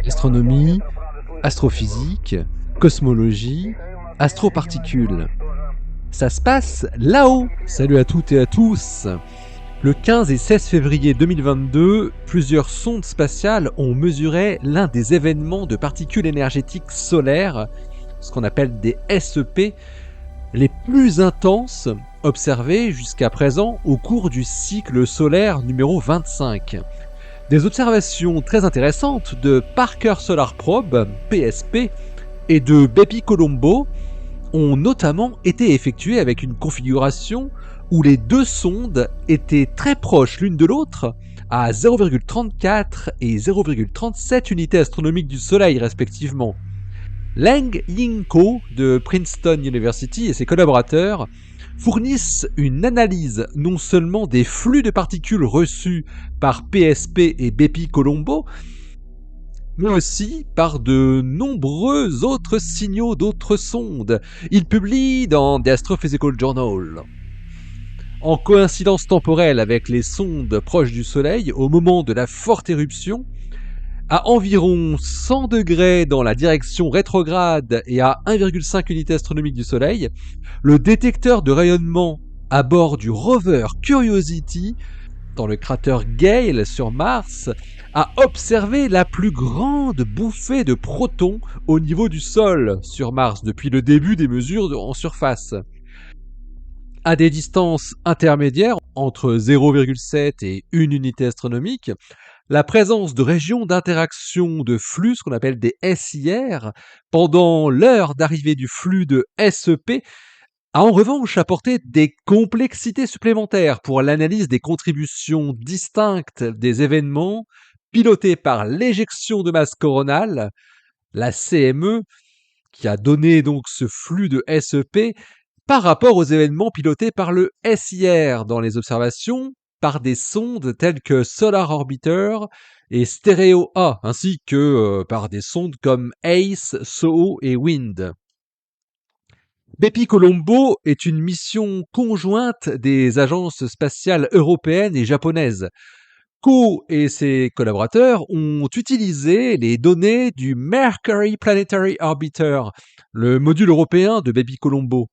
Astronomie, astrophysique, cosmologie, astroparticules. Ça se passe là-haut. Salut à toutes et à tous. Le 15 et 16 février 2022, plusieurs sondes spatiales ont mesuré l'un des événements de particules énergétiques solaires, ce qu'on appelle des SEP, les plus intenses observés jusqu'à présent au cours du cycle solaire numéro 25. Des observations très intéressantes de Parker Solar Probe, PSP, et de Bepi-Colombo ont notamment été effectuées avec une configuration où les deux sondes étaient très proches l'une de l'autre, à 0,34 et 0,37 unités astronomiques du Soleil respectivement. Leng Ying-ko de Princeton University et ses collaborateurs fournissent une analyse non seulement des flux de particules reçus par PSP et Bepi-Colombo, mais aussi par de nombreux autres signaux d'autres sondes. Ils publient dans The Astrophysical Journal. En coïncidence temporelle avec les sondes proches du Soleil, au moment de la forte éruption, à environ 100 degrés dans la direction rétrograde et à 1,5 unité astronomique du Soleil, le détecteur de rayonnement à bord du rover Curiosity, dans le cratère Gale sur Mars, a observé la plus grande bouffée de protons au niveau du sol sur Mars depuis le début des mesures en surface. À des distances intermédiaires, entre 0,7 et 1 unité astronomique, la présence de régions d'interaction de flux, ce qu'on appelle des SIR, pendant l'heure d'arrivée du flux de SEP, a en revanche apporté des complexités supplémentaires pour l'analyse des contributions distinctes des événements pilotés par l'éjection de masse coronale, la CME, qui a donné donc ce flux de SEP, par rapport aux événements pilotés par le SIR dans les observations par des sondes telles que Solar Orbiter et Stereo A, ainsi que par des sondes comme ACE, SOHO et WIND. Bepi-Colombo est une mission conjointe des agences spatiales européennes et japonaises. Ko et ses collaborateurs ont utilisé les données du Mercury Planetary Orbiter, le module européen de Bepi-Colombo.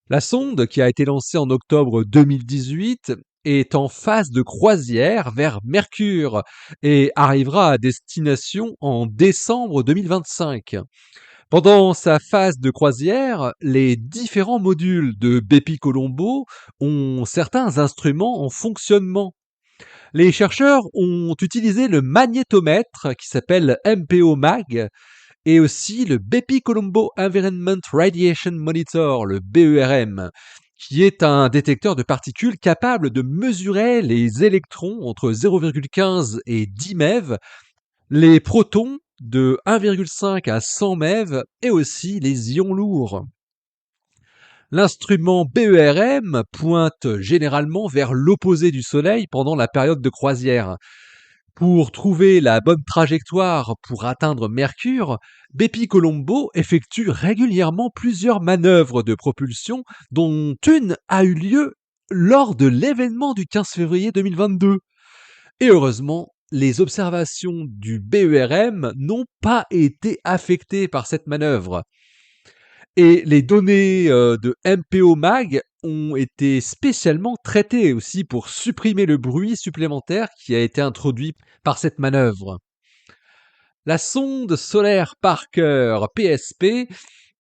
La sonde, qui a été lancée en octobre 2018, est en phase de croisière vers Mercure et arrivera à destination en décembre 2025. Pendant sa phase de croisière, les différents modules de Bepi-Colombo ont certains instruments en fonctionnement. Les chercheurs ont utilisé le magnétomètre qui s'appelle MPO-MAG et aussi le Bepi-Colombo Environment Radiation Monitor, le BERM, qui est un détecteur de particules capable de mesurer les électrons entre 0,15 et 10 MeV, les protons de 1,5 à 100 MeV et aussi les ions lourds. L'instrument BERM pointe généralement vers l'opposé du Soleil pendant la période de croisière. Pour trouver la bonne trajectoire pour atteindre Mercure, Bepi-Colombo effectue régulièrement plusieurs manœuvres de propulsion, dont une a eu lieu lors de l'événement du 15 février 2022. Et heureusement, les observations du BERM n'ont pas été affectées par cette manœuvre. Et les données de MPO-MAG ont été spécialement traitées aussi pour supprimer le bruit supplémentaire qui a été introduit par cette manœuvre. La sonde solaire Parker PSP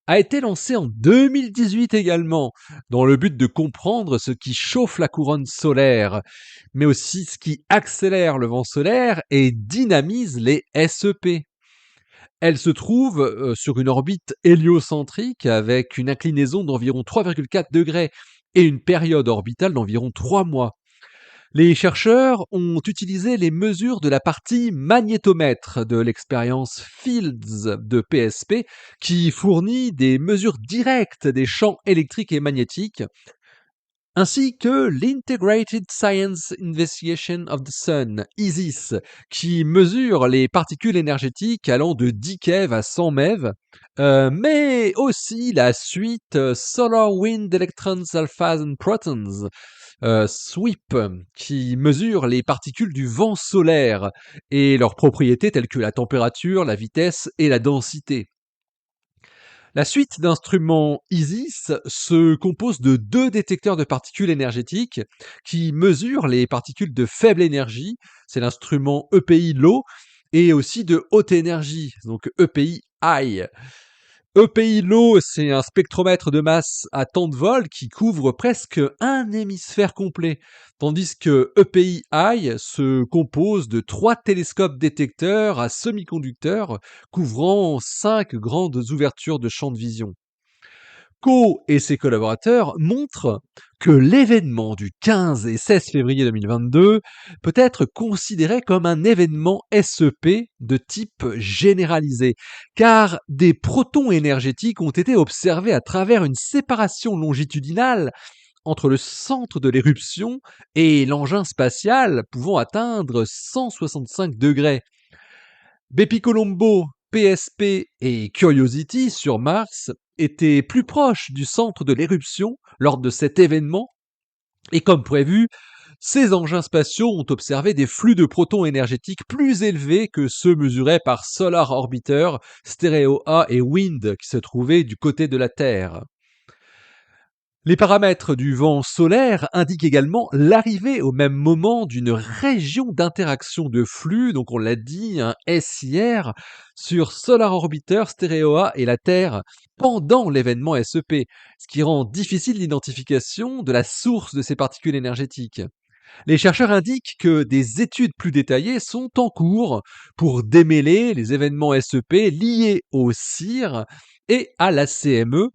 a été lancée en 2018 également, dans le but de comprendre ce qui chauffe la couronne solaire, mais aussi ce qui accélère le vent solaire et dynamise les SEP. Elle se trouve sur une orbite héliocentrique avec une inclinaison d'environ 3,4 degrés et une période orbitale d'environ 3 mois. Les chercheurs ont utilisé les mesures de la partie magnétomètre de l'expérience Fields de PSP qui fournit des mesures directes des champs électriques et magnétiques ainsi que l'Integrated Science Investigation of the Sun, ISIS, qui mesure les particules énergétiques allant de 10 keV à 100 MeV, mais aussi la suite Solar Wind Electrons Alphas and Protons, SWIP, qui mesure les particules du vent solaire et leurs propriétés telles que la température, la vitesse et la densité. La suite d'instruments ISIS se compose de 2 détecteurs de particules énergétiques qui mesurent les particules de faible énergie, c'est l'instrument EPI Low, et aussi de haute énergie, donc EPI High. EPI Low, c'est un spectromètre de masse à tant de volts qui couvre presque un hémisphère complet, tandis que EPI High se compose de 3 télescopes détecteurs à semi-conducteurs couvrant 5 grandes ouvertures de champ de vision. Coe et ses collaborateurs montrent que l'événement du 15 et 16 février 2022 peut être considéré comme un événement SEP de type généralisé, car des protons énergétiques ont été observés à travers une séparation longitudinale entre le centre de l'éruption et l'engin spatial pouvant atteindre 165 degrés. Bepicolombo, PSP et Curiosity sur Mars étaient plus proches du centre de l'éruption lors de cet événement, et comme prévu, ces engins spatiaux ont observé des flux de protons énergétiques plus élevés que ceux mesurés par Solar Orbiter, Stereo A et WIND qui se trouvaient du côté de la Terre. Les paramètres du vent solaire indiquent également l'arrivée au même moment d'une région d'interaction de flux, donc on l'a dit, un SIR, sur Solar Orbiter, Stereo-A et la Terre pendant l'événement SEP, ce qui rend difficile l'identification de la source de ces particules énergétiques. Les chercheurs indiquent que des études plus détaillées sont en cours pour démêler les événements SEP liés au CIR et à la CME,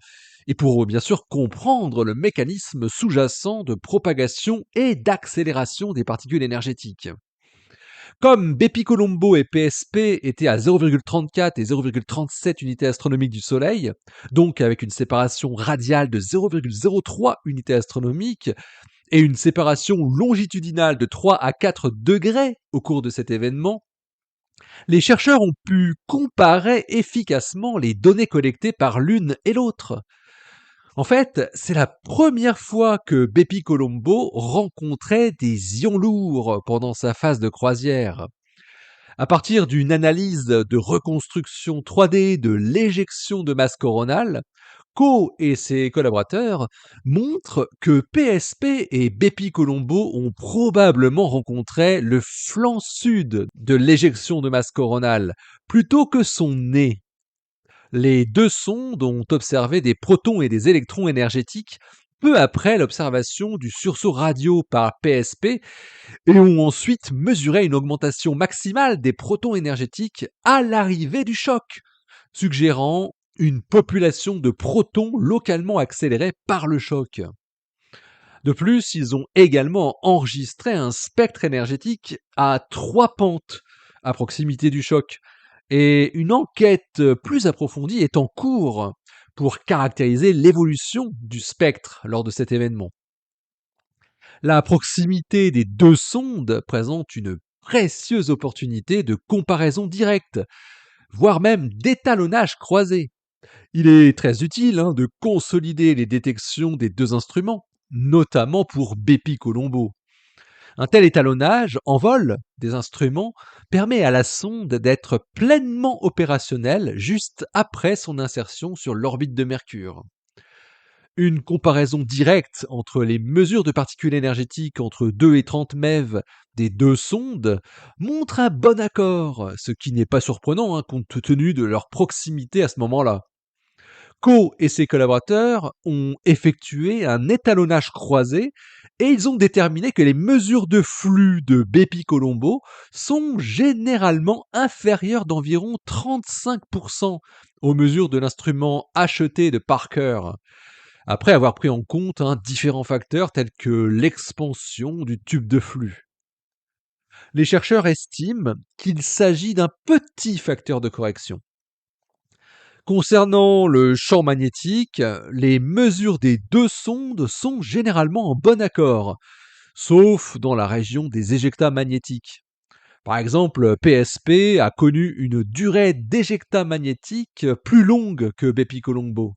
et pour bien sûr comprendre le mécanisme sous-jacent de propagation et d'accélération des particules énergétiques. Comme Bepicolombo et PSP étaient à 0,34 et 0,37 unités astronomiques du Soleil, donc avec une séparation radiale de 0,03 unités astronomiques, et une séparation longitudinale de 3 à 4 degrés au cours de cet événement, les chercheurs ont pu comparer efficacement les données collectées par l'une et l'autre. En fait, c'est la première fois que Bepi Colombo rencontrait des ions lourds pendant sa phase de croisière. À partir d'une analyse de reconstruction 3D de l'éjection de masse coronale, Coe et ses collaborateurs montrent que PSP et Bepi Colombo ont probablement rencontré le flanc sud de l'éjection de masse coronale plutôt que son nez. Les 2 sondes ont observé des protons et des électrons énergétiques peu après l'observation du sursaut radio par PSP et ont ensuite mesuré une augmentation maximale des protons énergétiques à l'arrivée du choc, suggérant une population de protons localement accélérés par le choc. De plus, ils ont également enregistré un spectre énergétique à 3 pentes à proximité du choc, et une enquête plus approfondie est en cours pour caractériser l'évolution du spectre lors de cet événement. La proximité des 2 sondes présente une précieuse opportunité de comparaison directe, voire même d'étalonnage croisé. Il est très utile de consolider les détections des 2 instruments, notamment pour Bepi Colombo. Un tel étalonnage en vol des instruments permet à la sonde d'être pleinement opérationnelle juste après son insertion sur l'orbite de Mercure. Une comparaison directe entre les mesures de particules énergétiques entre 2 et 30 MeV des 2 sondes montre un bon accord, ce qui n'est pas surprenant compte tenu de leur proximité à ce moment-là. Coe et ses collaborateurs ont effectué un étalonnage croisé et ils ont déterminé que les mesures de flux de Bepi Colombo sont généralement inférieures d'environ 35% aux mesures de l'instrument HET de Parker, après avoir pris en compte différents facteurs tels que l'expansion du tube de flux. Les chercheurs estiment qu'il s'agit d'un petit facteur de correction. Concernant le champ magnétique, les mesures des deux sondes sont généralement en bon accord, sauf dans la région des éjectats magnétiques. Par exemple, PSP a connu une durée d'éjecta magnétique plus longue que Bepi-Colombo.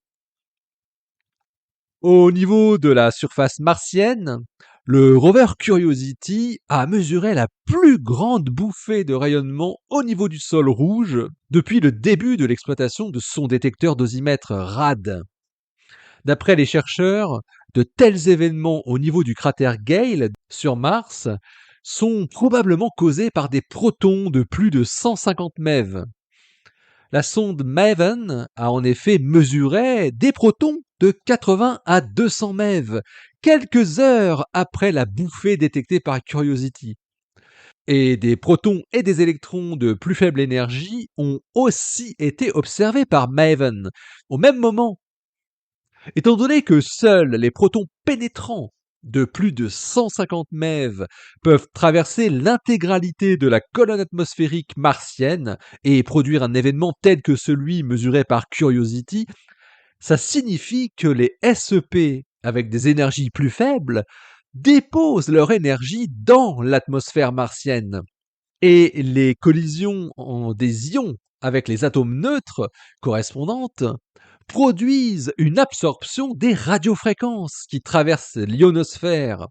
Au niveau de la surface martienne, le rover Curiosity a mesuré la plus grande bouffée de rayonnement au niveau du sol rouge depuis le début de l'exploitation de son détecteur dosimètre RAD. D'après les chercheurs, de tels événements au niveau du cratère Gale sur Mars sont probablement causés par des protons de plus de 150 MeV. La sonde MAVEN a en effet mesuré des protons de 80 à 200 MeV, quelques heures après la bouffée détectée par Curiosity. Et des protons et des électrons de plus faible énergie ont aussi été observés par MAVEN au même moment. Étant donné que seuls les protons pénétrants de plus de 150 MeV peuvent traverser l'intégralité de la colonne atmosphérique martienne et produire un événement tel que celui mesuré par Curiosity, ça signifie que les SEP avec des énergies plus faibles déposent leur énergie dans l'atmosphère martienne. Et les collisions en des ions avec les atomes neutres correspondantes produisent une absorption des radiofréquences qui traversent l'ionosphère,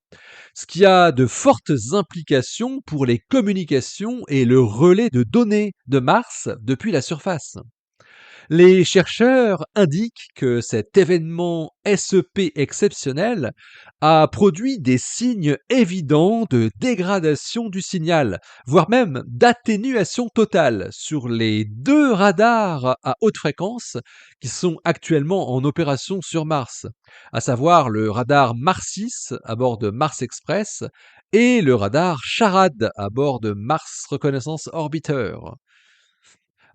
ce qui a de fortes implications pour les communications et le relais de données de Mars depuis la surface. Les chercheurs indiquent que cet événement SEP exceptionnel a produit des signes évidents de dégradation du signal, voire même d'atténuation totale sur les deux radars à haute fréquence qui sont actuellement en opération sur Mars, à savoir le radar Mars-6 à bord de Mars Express et le radar CHARAD à bord de Mars Reconnaissance Orbiter.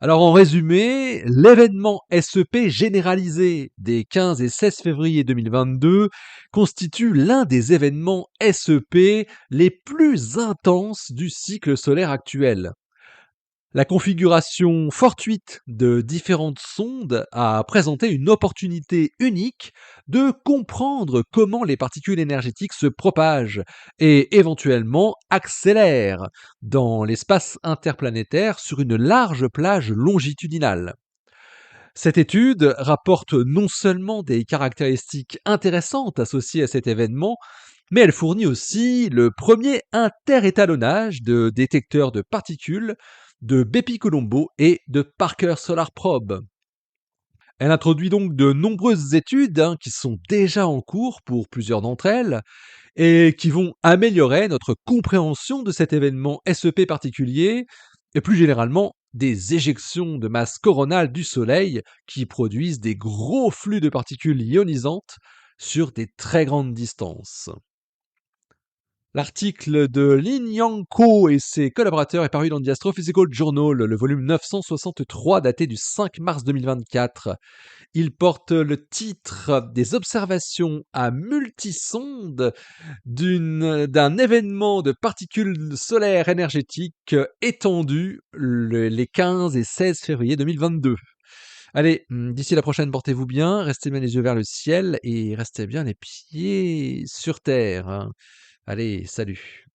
Alors en résumé, l'événement SEP généralisé des 15 et 16 février 2022 constitue l'un des événements SEP les plus intenses du cycle solaire actuel. La configuration fortuite de différentes sondes a présenté une opportunité unique de comprendre comment les particules énergétiques se propagent et éventuellement accélèrent dans l'espace interplanétaire sur une large plage longitudinale. Cette étude rapporte non seulement des caractéristiques intéressantes associées à cet événement, mais elle fournit aussi le premier interétalonnage de détecteurs de particules de Bepi-Colombo et de Parker Solar Probe. Elle introduit donc de nombreuses études qui sont déjà en cours pour plusieurs d'entre elles et qui vont améliorer notre compréhension de cet événement SEP particulier et plus généralement des éjections de masse coronale du Soleil qui produisent des gros flux de particules ionisantes sur des très grandes distances. L'article de Lin Yang Ko et ses collaborateurs est paru dans The Astrophysical Journal, le volume 963 daté du 5 mars 2024. Il porte le titre des observations à multisondes d'un événement de particules solaires énergétiques étendu les 15 et 16 février 2022. Allez, d'ici la prochaine, portez-vous bien, restez bien les yeux vers le ciel et restez bien les pieds sur terre, hein. Allez, salut.